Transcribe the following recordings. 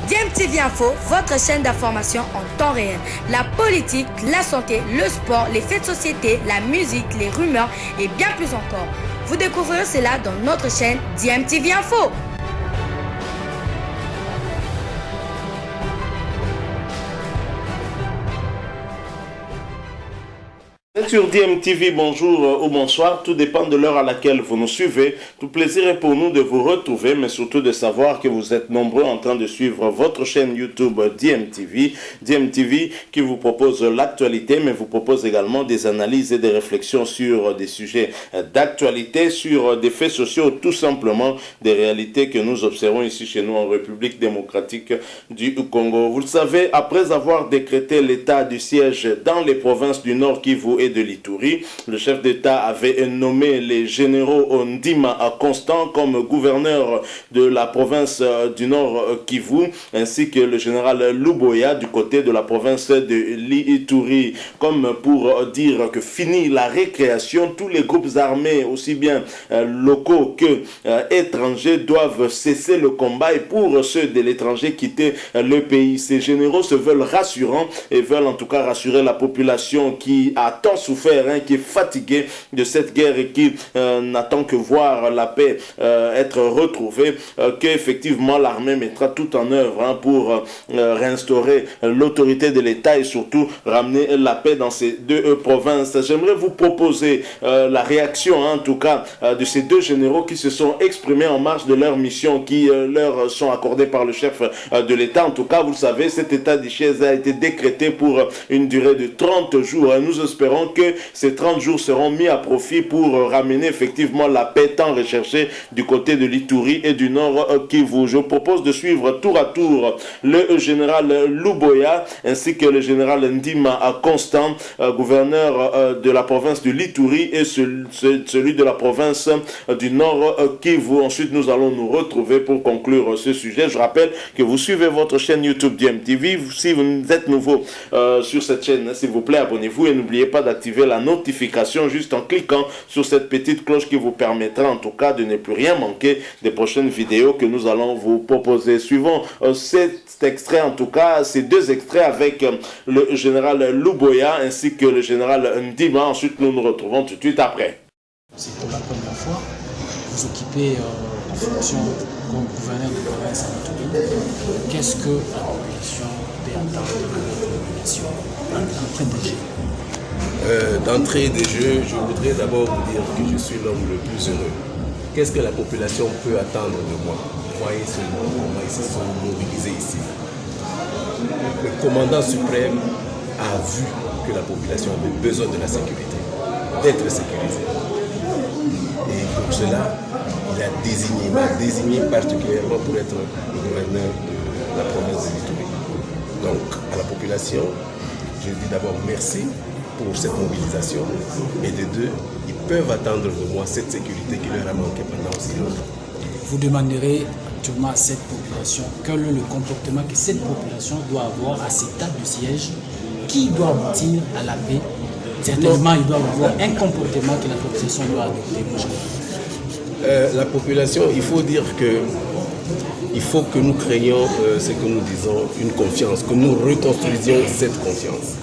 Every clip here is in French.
DMTV Info, votre chaîne d'information en temps réel. La politique, la santé, le sport, les faits de société, la musique, les rumeurs et bien plus encore. Vous découvrirez cela dans notre chaîne DMTV Info. Sur DMTV, bonjour ou bonsoir, tout dépend de l'heure à laquelle vous nous suivez. Tout plaisir est pour nous de vous retrouver, mais surtout de savoir que vous êtes nombreux en train de suivre votre chaîne YouTube DMTV. DMTV qui vous propose l'actualité, mais vous propose également des analyses et des réflexions sur des sujets d'actualité, sur des faits sociaux, tout simplement des réalités que nous observons ici chez nous en République démocratique du Congo. Vous le savez, après avoir décrété l'état du siège dans les provinces du Nord Kivu et de l'Ituri, le chef d'État avait nommé les généraux Ndima Constant comme gouverneur de la province du Nord Kivu, ainsi que le général Luboya du côté de la province de l'Ituri, comme pour dire que fini la récréation, tous les groupes armés, aussi bien locaux que étrangers, doivent cesser le combat et pour ceux de l'étranger quitter le pays. Ces généraux se veulent rassurants et veulent en tout cas rassurer la population qui a tant souffert, qui est fatigué de cette guerre et qui n'attend que voir la paix être retrouvée, qu'effectivement l'armée mettra tout en œuvre pour réinstaurer l'autorité de l'État et surtout ramener la paix dans ces deux provinces. J'aimerais vous proposer la réaction en tout cas de ces deux généraux qui se sont exprimés en marge de leur mission qui leur sont accordées par le chef de l'État. En tout cas, vous le savez, cet état de siège a été décrété pour une durée de 30 jours. Nous espérons que ces 30 jours seront mis à profit pour ramener effectivement la paix tant recherchée du côté de l'Ituri et du Nord Kivu. Je propose de suivre tour à tour le général Luboya ainsi que le général Ndima Constant, gouverneur de la province de l'Ituri et celui de la province du Nord Kivu. Ensuite, nous allons nous retrouver pour conclure ce sujet. Je rappelle que vous suivez votre chaîne YouTube DMTV. Si vous êtes nouveau sur cette chaîne, s'il vous plaît, abonnez-vous et n'oubliez pas d'activer la notification juste en cliquant sur cette petite cloche qui vous permettra en tout cas de ne plus rien manquer des prochaines vidéos que nous allons vous proposer. Suivons cet extrait, en tout cas ces deux extraits avec le général Luboya ainsi que le général Ndima. Ensuite nous nous retrouvons tout de suite après. C'est pour la première fois vous occupez en fonction comme gouverneur de province à Ituri. Qu'est-ce que la population peut attendre de la population en train de gérer? D'entrée de jeu, je voudrais d'abord vous dire que je suis l'homme le plus heureux. Qu'est-ce que la population peut attendre de moi? Voyez seulement comment ils se sont mobilisés ici. Le commandant suprême a vu que la population avait besoin de la sécurité, d'être sécurisée. Et pour cela, il m'a désigné particulièrement pour être le gouverneur de la province de l'Ituri. Donc, à la population, je dis d'abord merci pour cette mobilisation, et de deux, ils peuvent attendre de moi cette sécurité qui leur a manqué pendant aussi longtemps. Vous demanderez actuellement à cette population quel est le comportement que cette population doit avoir à cet état de siège qui doit aboutir à la paix. Certainement, il doit avoir un comportement que la population doit adopter. La population, il faut dire que il faut que nous créions ce que nous disons, une confiance, que nous reconstruisions cette confiance.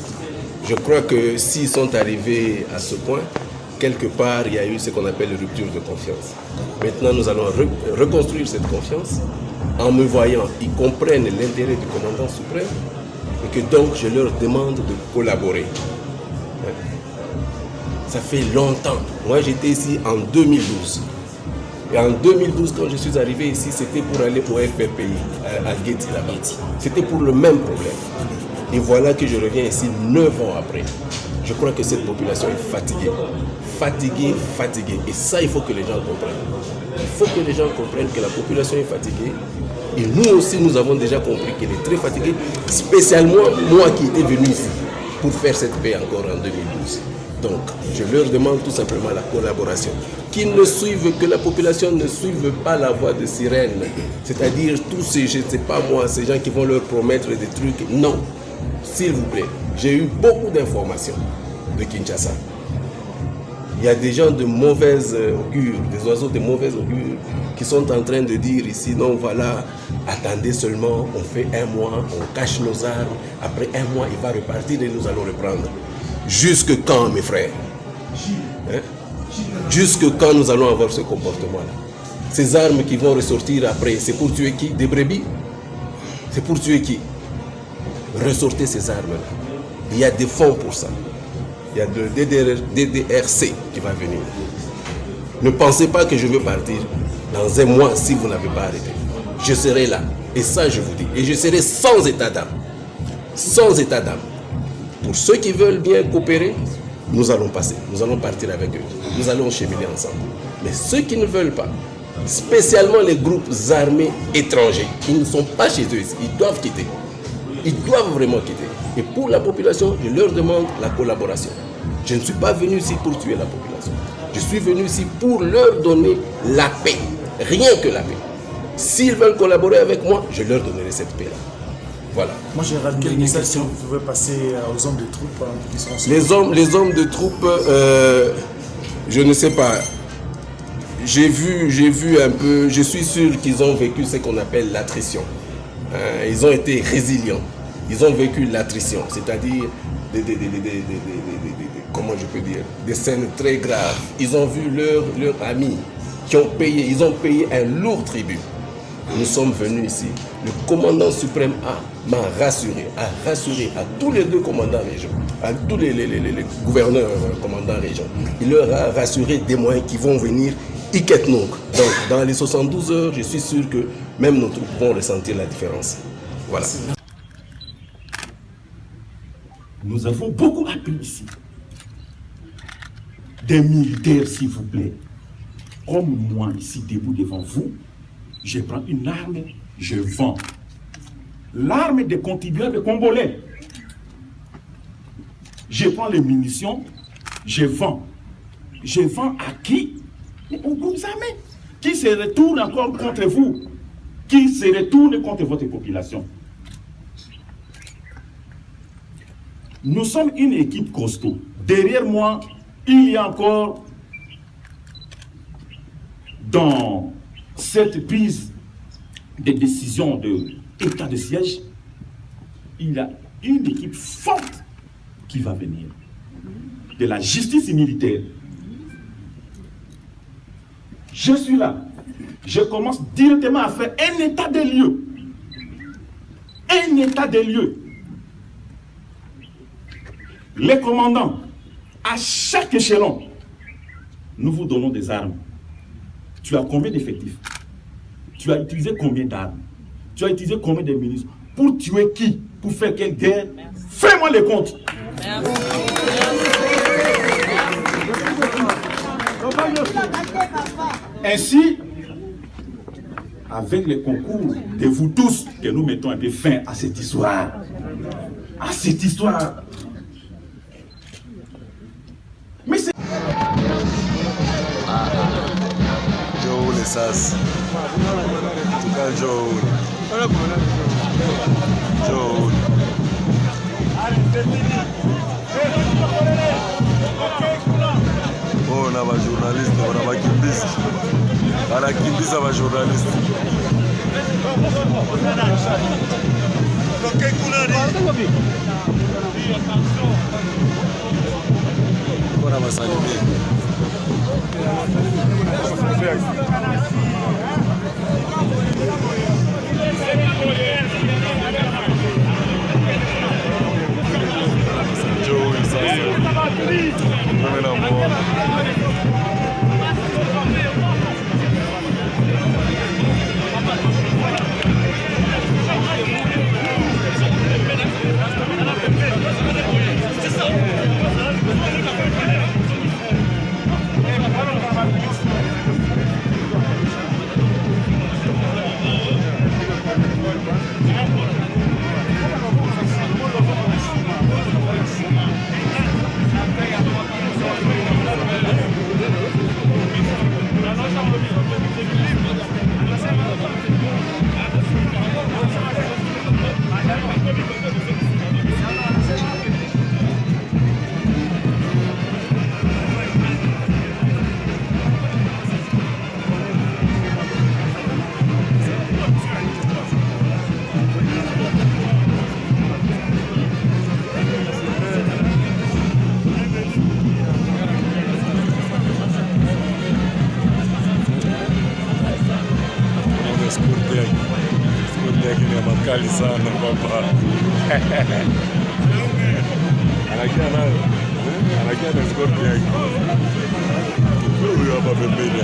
Je crois que s'ils sont arrivés à ce point, quelque part, il y a eu ce qu'on appelle une rupture de confiance. Maintenant, nous allons reconstruire cette confiance. En me voyant, ils comprennent l'intérêt du commandant suprême et que donc je leur demande de collaborer. Ça fait longtemps. Moi, j'étais ici en 2012. Et en 2012, quand je suis arrivé ici, c'était pour aller au FPPI, à Guéti là-bas. C'était pour le même problème. Et voilà que je reviens ici 9 ans après. Je crois que cette population est fatiguée. Fatiguée. Et ça, il faut que les gens comprennent. Il faut que les gens comprennent que la population est fatiguée. Et nous aussi, nous avons déjà compris qu'elle est très fatiguée. Spécialement moi qui étais venu ici pour faire cette paix encore en 2012. Donc, je leur demande tout simplement la collaboration. Qu'ils ne suivent, que la population ne suive pas la voie de sirène. C'est-à-dire tous ces, je ne sais pas moi, ces gens qui vont leur promettre des trucs. Non. S'il vous plaît, j'ai eu beaucoup d'informations de Kinshasa. Il y a des gens de mauvaise augure, des oiseaux de mauvaise augure qui sont en train de dire ici, non voilà, attendez seulement, on fait un mois, on cache nos armes, après un mois il va repartir et nous allons reprendre. Jusque quand mes frères? Hein? Jusque quand nous allons avoir ce comportement-là? Ces armes qui vont ressortir après, c'est pour tuer qui? Des brebis? C'est pour tuer qui? Ressortez ces armes-là. Il y a des fonds pour ça. Il y a le DDRC qui va venir. Ne pensez pas que je veux partir dans un mois si vous n'avez pas arrêté. Je serai là. Et ça, je vous dis. Et je serai sans état d'âme. Sans état d'âme. Pour ceux qui veulent bien coopérer, nous allons passer. Nous allons partir avec eux. Nous allons cheminer ensemble. Mais ceux qui ne veulent pas, spécialement les groupes armés étrangers, ils ne sont pas chez eux. Ils doivent quitter. Ils doivent vraiment quitter. Et pour la population, je leur demande la collaboration. Je ne suis pas venu ici pour tuer la population. Je suis venu ici pour leur donner la paix. Rien que la paix. S'ils veulent collaborer avec moi, je leur donnerai cette paix-là. Voilà. Moi, général, quel message vous pouvez passer aux hommes de troupes qui seront sur les hommes de troupes, je ne sais pas. J'ai vu un peu, je suis sûr qu'ils ont vécu ce qu'on appelle l'attrition. Ils ont été résilients. Ils ont vécu l'attrition, c'est-à-dire comment je peux dire, des scènes très graves. Ils ont vu leurs amis qui ont payé, ils ont payé un lourd tribut. Nous sommes venus ici. Le commandant suprême m'a rassuré, a rassuré à tous les deux commandants régions, à tous les gouverneurs commandants régions. Il leur a rassuré des moyens qui vont venir. Donc, dans les 72 heures, je suis sûr que même nos troupes vont ressentir la différence. Voilà. Nous avons beaucoup appris ici. Des militaires, s'il vous plaît. Comme moi, ici, debout devant vous, je prends une arme, je vends. L'arme des contribuables congolais. Je prends les munitions, je vends. Je vends à qui? Aux groupes armés. Qui se retourne encore contre vous? Qui se retourne contre votre population? Nous sommes une équipe costaud. Derrière moi, il y a encore, dans cette prise de décision de état de siège, il y a une équipe forte qui va venir. De la justice militaire. Je suis là. Je commence directement à faire un état des lieux. Un état des lieux. Les commandants, à chaque échelon, nous vous donnons des armes. Tu as combien d'effectifs? Tu as utilisé combien d'armes? Tu as utilisé combien de munitions? Pour tuer qui? Pour faire quelle guerre? Fais-moi les comptes. Ainsi, avec le concours de vous tous, que nous mettons un peu fin à cette histoire. À cette histoire. Mais c'est... Joe les sas. En tout cas, Joe. Oh, on a un journaliste, on a un kimbis. On a kimbis à un journaliste. On a un salimé. Joe, il s'assure. On est là, moi. Escort yake ni makali sana baba. Anakia na escort yake. Huyo hapa pembeni.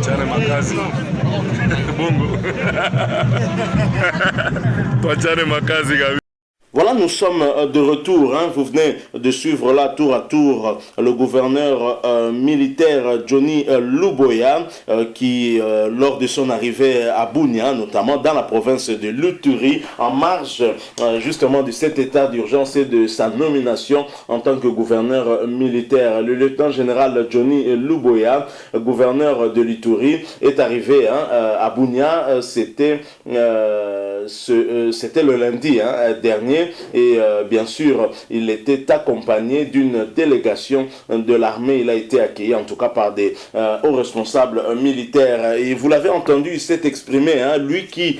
Tuachane makazi Bongo. Tuachane makazi kabisa. Voilà, nous sommes de retour. Hein. Vous venez de suivre là, tour à tour, le gouverneur militaire Johnny Luboya, qui, lors de son arrivée à Bunia, notamment dans la province de l'Uturi, en marge justement de cet état d'urgence et de sa nomination en tant que gouverneur militaire. Le lieutenant général Johnny Luboya, gouverneur de l'Uturi, est arrivé à Bunia. C'était le lundi dernier. Et bien sûr, il était accompagné d'une délégation de l'armée. Il a été accueilli en tout cas par des hauts responsables militaires. Et vous l'avez entendu, il s'est exprimé, lui qui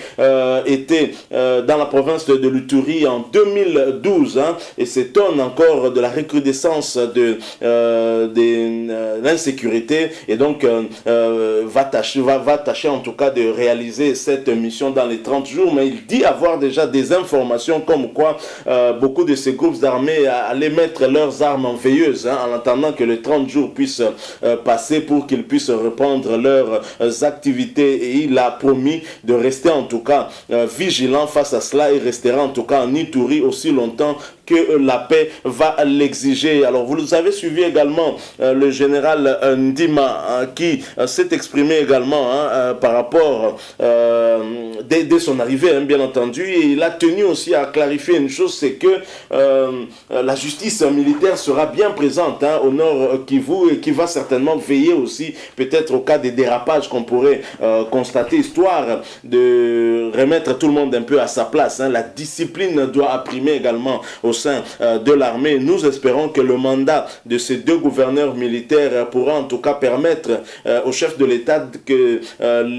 était dans la province de l'Uturi en 2012 et s'étonne encore de la recrudescence de l'insécurité et donc va tâcher en tout cas de réaliser cette mission dans les 30 jours. Mais il dit avoir déjà des informations comme quoi beaucoup de ces groupes armés allaient mettre leurs armes en veilleuse en attendant que les 30 jours puissent passer pour qu'ils puissent reprendre leurs activités. Et il a promis de rester en tout cas vigilant face à cela et restera en tout cas en Ituri aussi longtemps que la paix va l'exiger. Alors vous avez suivi également le général Ndima qui s'est exprimé également par rapport dès son arrivée bien entendu, et il a tenu aussi à clarifier une chose, c'est que la justice militaire sera bien présente au nord Kivu et qui va certainement veiller aussi peut-être au cas des dérapages qu'on pourrait constater, histoire de remettre tout le monde un peu à sa place. La discipline doit primer également au sein de l'armée. Nous espérons que le mandat de ces deux gouverneurs militaires pourra en tout cas permettre au chef de l'État que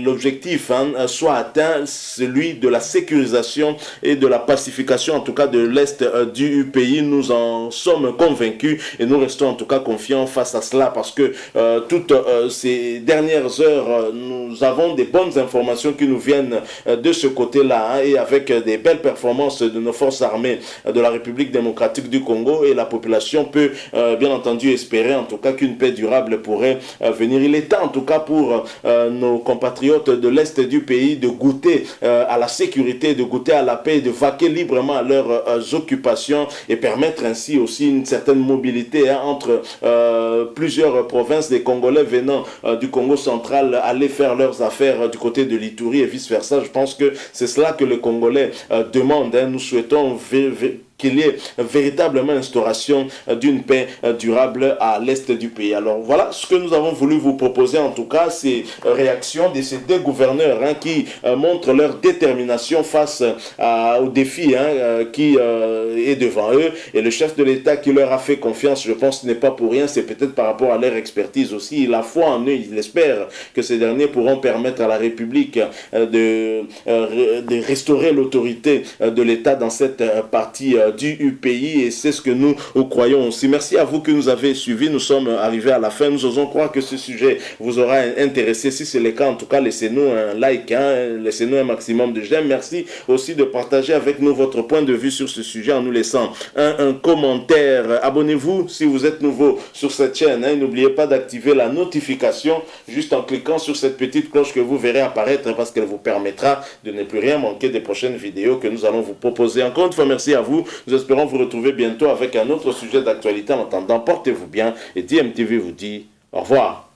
l'objectif soit atteint, celui de la sécurisation et de la pacification en tout cas de l'Est du pays. Nous en sommes convaincus et nous restons en tout cas confiants face à cela parce que toutes ces dernières heures, nous avons des bonnes informations qui nous viennent de ce côté-là et avec des belles performances de nos forces armées de la République démocratique du Congo, et la population peut bien entendu espérer en tout cas qu'une paix durable pourrait venir. Il est temps en tout cas pour nos compatriotes de l'Est du pays de goûter à la sécurité, de goûter à la paix, de vaquer librement à leurs occupations et permettre ainsi aussi une certaine mobilité entre plusieurs provinces. Des Congolais venant du Congo central aller faire leurs affaires du côté de l'Ituri et vice versa. Je pense que c'est cela que les Congolais demandent. Nous souhaitons qu'il y ait véritablement instauration d'une paix durable à l'est du pays. Alors voilà ce que nous avons voulu vous proposer en tout cas, ces réactions de ces deux gouverneurs qui montrent leur détermination face au défi qui est devant eux, et le chef de l'État qui leur a fait confiance, je pense, n'est pas pour rien. C'est peut-être par rapport à leur expertise aussi, la foi en eux. Il espère que ces derniers pourront permettre à la République de restaurer l'autorité de l'État dans cette partie du pays, et c'est ce que nous croyons aussi. Merci à vous que nous avez suivis. Nous sommes arrivés à la fin. Nous osons croire que ce sujet vous aura intéressé. Si c'est le cas, en tout cas, laissez-nous un like, laissez-nous un maximum de j'aime. Merci aussi de partager avec nous votre point de vue sur ce sujet en nous laissant un commentaire. Abonnez-vous si vous êtes nouveau sur cette chaîne. N'oubliez pas d'activer la notification juste en cliquant sur cette petite cloche que vous verrez apparaître, parce qu'elle vous permettra de ne plus rien manquer des prochaines vidéos que nous allons vous proposer. Encore une fois, merci à vous. Nous espérons vous retrouver bientôt avec un autre sujet d'actualité. En attendant, portez-vous bien et DMTV vous dit au revoir.